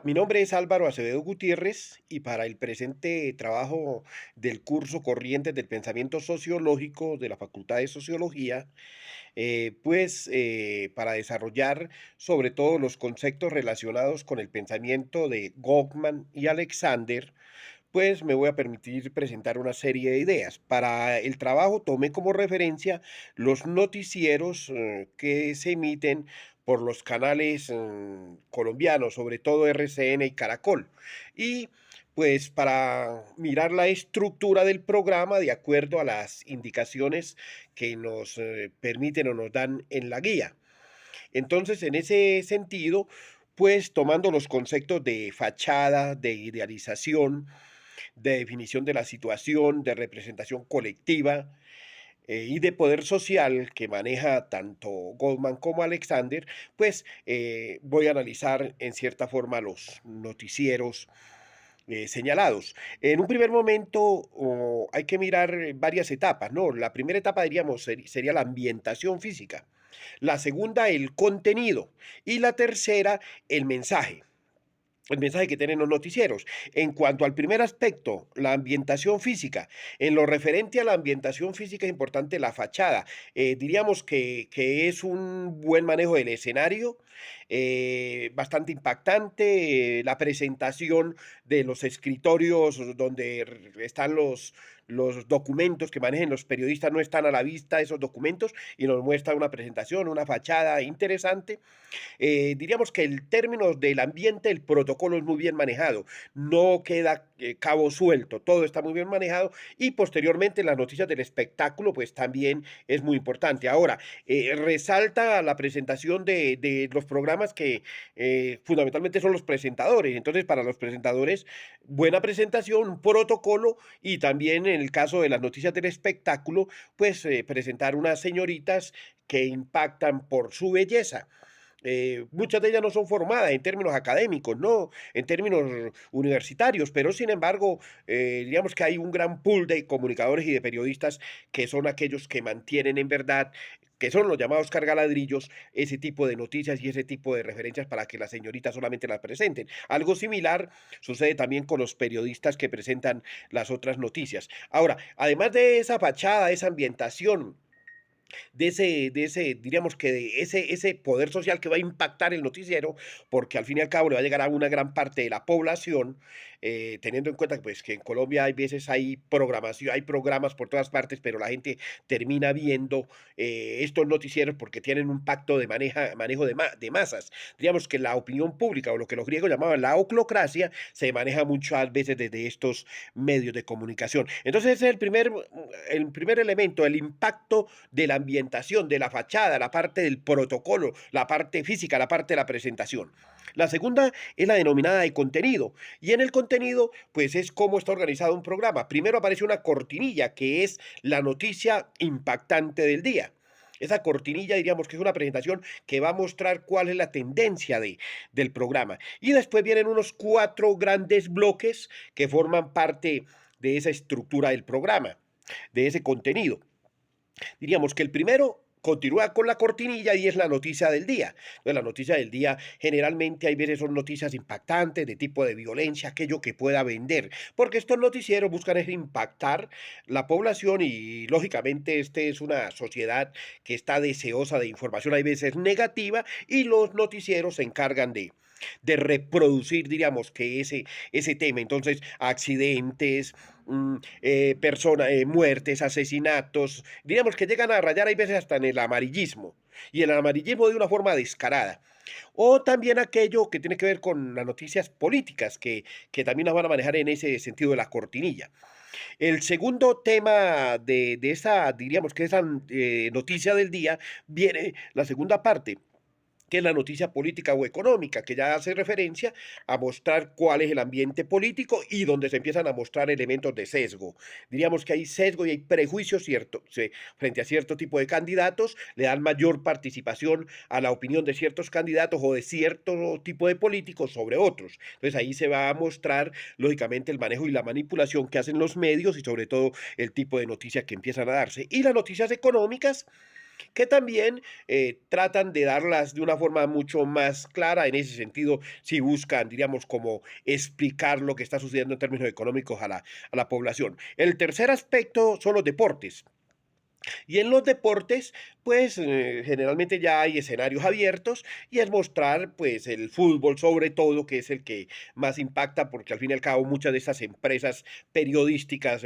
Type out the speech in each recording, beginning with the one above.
Mi nombre es Álvaro Acevedo Gutiérrez y para el presente trabajo del curso Corrientes del Pensamiento Sociológico de la Facultad de Sociología, para desarrollar sobre todo los conceptos relacionados con el pensamiento de Goffman y Alexander, pues me voy a permitir presentar una serie de ideas. Para el trabajo tomé como referencia los noticieros que se emiten por los canales colombianos, sobre todo RCN y Caracol. Y pues para mirar la estructura del programa de acuerdo a las indicaciones que nos permiten o nos dan en la guía. Entonces, en ese sentido, pues tomando los conceptos de fachada, de idealización, de definición de la situación, de representación colectiva y de poder social que maneja tanto Goldman como Alexander, voy a analizar en cierta forma los noticieros señalados. En un primer momento hay que mirar varias etapas, ¿no? La primera etapa, diríamos, sería la ambientación física. La segunda, el contenido. Y la tercera, el mensaje. El mensaje que tienen los noticieros. En cuanto al primer aspecto, la ambientación física, en lo referente a la ambientación física es importante la fachada. Diríamos que es un buen manejo del escenario, bastante impactante, la presentación de los escritorios donde están los documentos que manejen los periodistas no están a la vista esos documentos y nos muestra una presentación, una fachada interesante. Diríamos que el término del ambiente, el protocolo es muy bien manejado, no queda cabo suelto, todo está muy bien manejado y posteriormente las noticias del espectáculo pues también es muy importante. Ahora, resalta la presentación de los programas que fundamentalmente son los presentadores, entonces para los presentadores buena presentación, un protocolo y también en el caso de las noticias del espectáculo presentar unas señoritas que impactan por su belleza. Muchas de ellas no son formadas en términos académicos, no en términos universitarios, pero sin embargo, digamos que hay un gran pool de comunicadores y de periodistas que son aquellos que mantienen en verdad, que son los llamados cargaladrillos, ese tipo de noticias y ese tipo de referencias para que las señoritas solamente las presenten. Algo similar sucede también con los periodistas que presentan las otras noticias. Ahora, además de esa fachada, esa ambientación, diríamos que de ese poder social que va a impactar el noticiero, porque al fin y al cabo le va a llegar a una gran parte de la población, teniendo en cuenta que, pues, que en Colombia hay veces hay programación, hay programas por todas partes, pero la gente termina viendo estos noticieros porque tienen un pacto de manejo de masas. Digamos que la opinión pública, o lo que los griegos llamaban la oclocracia, se maneja muchas veces desde estos medios de comunicación. Entonces, ese es el primer elemento, el impacto de la ambientación, de la fachada, la parte del protocolo, la parte física, la parte de la presentación. La segunda es la denominada de contenido. Y en el contenido, pues es cómo está organizado un programa. Primero aparece una cortinilla, que es la noticia impactante del día. Esa cortinilla, diríamos que es una presentación que va a mostrar cuál es la tendencia del programa. Y después vienen unos 4 grandes bloques que forman parte de esa estructura del programa, de ese contenido. Diríamos que el primero continúa con la cortinilla y es la noticia del día. Entonces, la noticia del día generalmente hay veces son noticias impactantes de tipo de violencia, aquello que pueda vender, porque estos noticieros buscan es impactar la población y lógicamente este es una sociedad que está deseosa de información, hay veces negativa y los noticieros se encargan de reproducir, diríamos, que ese tema. Entonces, accidentes, muertes, asesinatos, diríamos que llegan a rayar hay veces hasta en el amarillismo, y el amarillismo de una forma descarada. O también aquello que tiene que ver con las noticias políticas, que también las van a manejar en ese sentido de la cortinilla. El segundo tema de esa, diríamos que esa noticia del día, viene la segunda parte, que es la noticia política o económica, que ya hace referencia a mostrar cuál es el ambiente político y donde se empiezan a mostrar elementos de sesgo. Diríamos que hay sesgo y hay prejuicios frente a cierto tipo de candidatos, le dan mayor participación a la opinión de ciertos candidatos o de cierto tipo de políticos sobre otros. Entonces ahí se va a mostrar, lógicamente, el manejo y la manipulación que hacen los medios y sobre todo el tipo de noticias que empiezan a darse. Y las noticias económicas, que también tratan de darlas de una forma mucho más clara. En ese sentido, si buscan, diríamos, como explicar lo que está sucediendo en términos económicos a la población. El tercer aspecto son los deportes. Y en los deportes, pues generalmente ya hay escenarios abiertos y es mostrar pues el fútbol sobre todo, que es el que más impacta, porque al fin y al cabo muchas de estas empresas periodísticas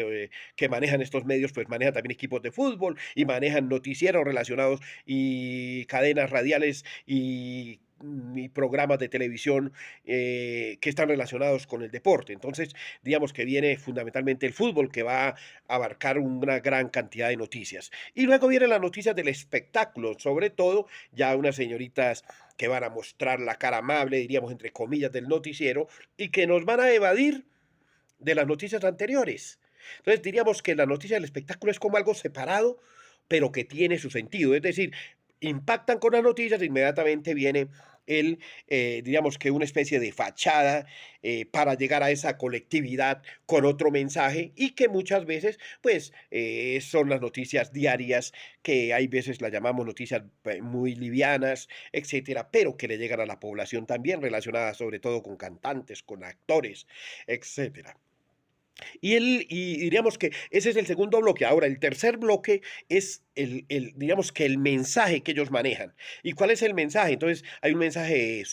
que manejan estos medios, pues manejan también equipos de fútbol y manejan noticieros relacionados y cadenas radiales y programas de televisión que están relacionados con el deporte. Entonces, digamos que viene fundamentalmente el fútbol, que va a abarcar una gran cantidad de noticias. Y luego vienen las noticias del espectáculo, sobre todo ya unas señoritas que van a mostrar la cara amable, diríamos entre comillas, del noticiero y que nos van a evadir de las noticias anteriores. Entonces diríamos que la noticia del espectáculo es como algo separado, pero que tiene su sentido. Es decir, impactan con las noticias, inmediatamente viene diríamos que una especie de fachada para llegar a esa colectividad con otro mensaje y que muchas veces, pues, son las noticias diarias, que hay veces las llamamos noticias muy livianas, etcétera, pero que le llegan a la población también, relacionadas sobre todo con cantantes, con actores, etcétera. Y diríamos que ese es el segundo bloque. Ahora, el tercer bloque es diríamos que el mensaje que ellos manejan. ¿Y cuál es el mensaje? Entonces, hay un mensaje,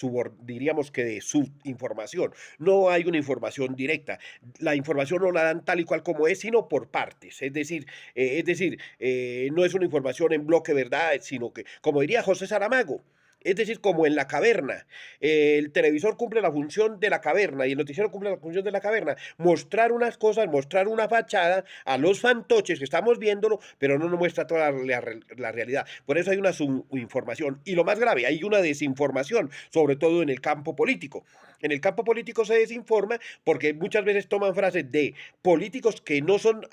diríamos que de subinformación. No hay una información directa. La información no la dan tal y cual como es, sino por partes. Es decir, no es una información en bloque, ¿verdad? Sino que, como diría José Saramago, es decir, como en la caverna. El televisor cumple la función de la caverna y el noticiero cumple la función de la caverna. Mostrar unas cosas, mostrar una fachada a los fantoches que estamos viéndolo, pero no nos muestra toda la realidad. Por eso hay una subinformación. Y lo más grave, hay una desinformación, sobre todo en el campo político. En el campo político se desinforma porque muchas veces toman frases de políticos que no son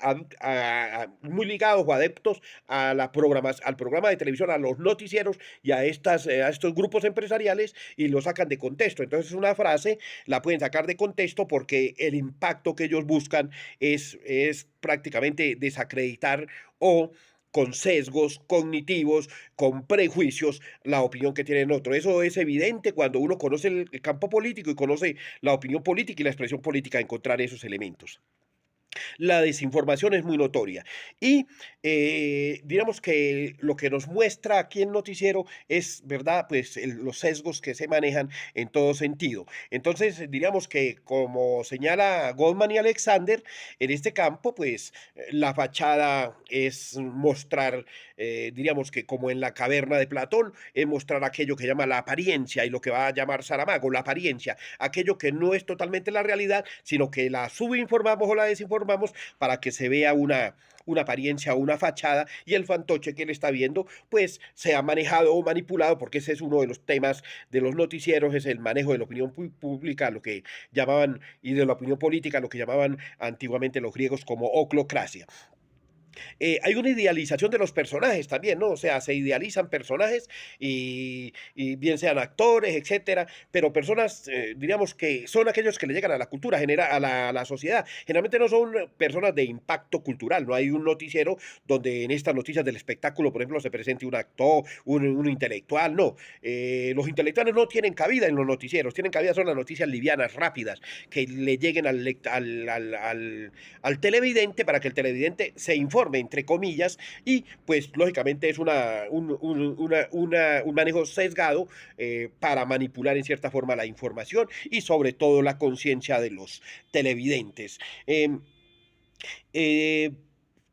muy ligados o adeptos a al programa de televisión, a los noticieros y a estos grupos empresariales y lo sacan de contexto. Entonces una frase la pueden sacar de contexto porque el impacto que ellos buscan es prácticamente desacreditar o con sesgos cognitivos, con prejuicios, la opinión que tienen otros. Eso es evidente cuando uno conoce el campo político y conoce la opinión política y la expresión política, encontrar esos elementos. La desinformación es muy notoria. Y digamos que lo que nos muestra aquí el noticiero es, ¿verdad? Pues los sesgos que se manejan en todo sentido. Entonces, diríamos que como señala Goldman y Alexander, en este campo, pues la fachada es mostrar, diríamos que como en la caverna de Platón, es mostrar aquello que llama la apariencia y lo que va a llamar Saramago, la apariencia, aquello que no es totalmente la realidad, sino que la subinformamos o la desinformamos para que se vea una apariencia o una fachada y el fantoche que él está viendo pues se ha manejado o manipulado, porque ese es uno de los temas de los noticieros, es el manejo de la opinión pública, lo que llamaban, y de la opinión política, lo que llamaban antiguamente los griegos como oclocracia. Hay una idealización de los personajes también, ¿no? O sea, se idealizan personajes y bien sean actores, etcétera, pero personas, diríamos que son aquellos que le llegan a la cultura, a la sociedad. Generalmente no son personas de impacto cultural, no hay un noticiero donde en estas noticias del espectáculo, por ejemplo, se presente un actor, un intelectual, no. Los intelectuales no tienen cabida en los noticieros, tienen cabida son las noticias livianas, rápidas, que le lleguen al televidente para que el televidente se informe, entre comillas, y pues lógicamente es un manejo sesgado para manipular en cierta forma la información y sobre todo la conciencia de los televidentes. Eh,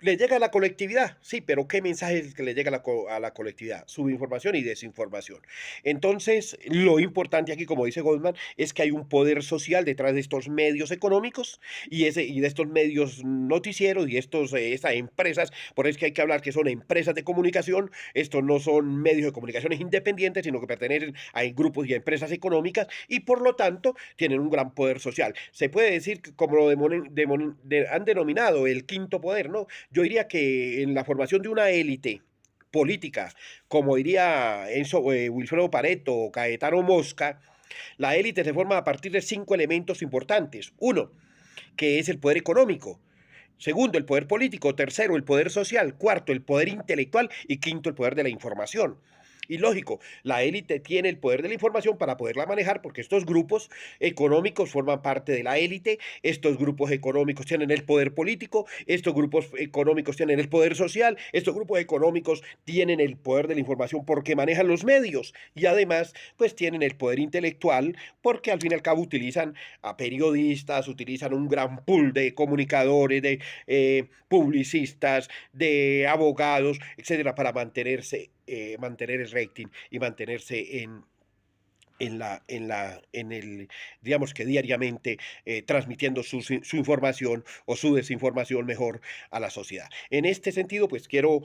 ¿Le llega a la colectividad? Sí, pero ¿qué mensaje es el que le llega a a la colectividad? Subinformación y desinformación. Entonces, lo importante aquí, como dice Goldman, es que hay un poder social detrás de estos medios económicos y de estos medios noticieros y estas empresas. Por eso es que hay que hablar que son empresas de comunicación. Estos no son medios de comunicaciones independientes, sino que pertenecen a grupos y a empresas económicas y por lo tanto tienen un gran poder social. Se puede decir que como lo han denominado el quinto poder, ¿no? Yo diría que en la formación de una élite política, como diría Wilfredo Pareto o Caetano Mosca, la élite se forma a partir de cinco elementos importantes. Uno, que es el poder económico. Segundo, el poder político. Tercero, el poder social. Cuarto, el poder intelectual. Y quinto, el poder de la información. Y lógico, la élite tiene el poder de la información para poderla manejar porque estos grupos económicos forman parte de la élite, estos grupos económicos tienen el poder político, estos grupos económicos tienen el poder social, estos grupos económicos tienen el poder de la información porque manejan los medios y además pues tienen el poder intelectual porque al fin y al cabo utilizan a periodistas, utilizan un gran pool de comunicadores, de publicistas, de abogados, etcétera, para mantener el rating y mantenerse en el, digamos que diariamente transmitiendo su información o su desinformación mejor a la sociedad. En este sentido, pues quiero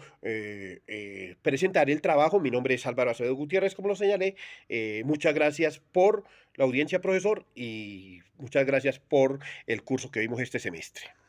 presentar el trabajo. Mi nombre es Álvaro Acevedo Gutiérrez, como lo señalé. Muchas gracias por la audiencia, profesor, y muchas gracias por el curso que vimos este semestre.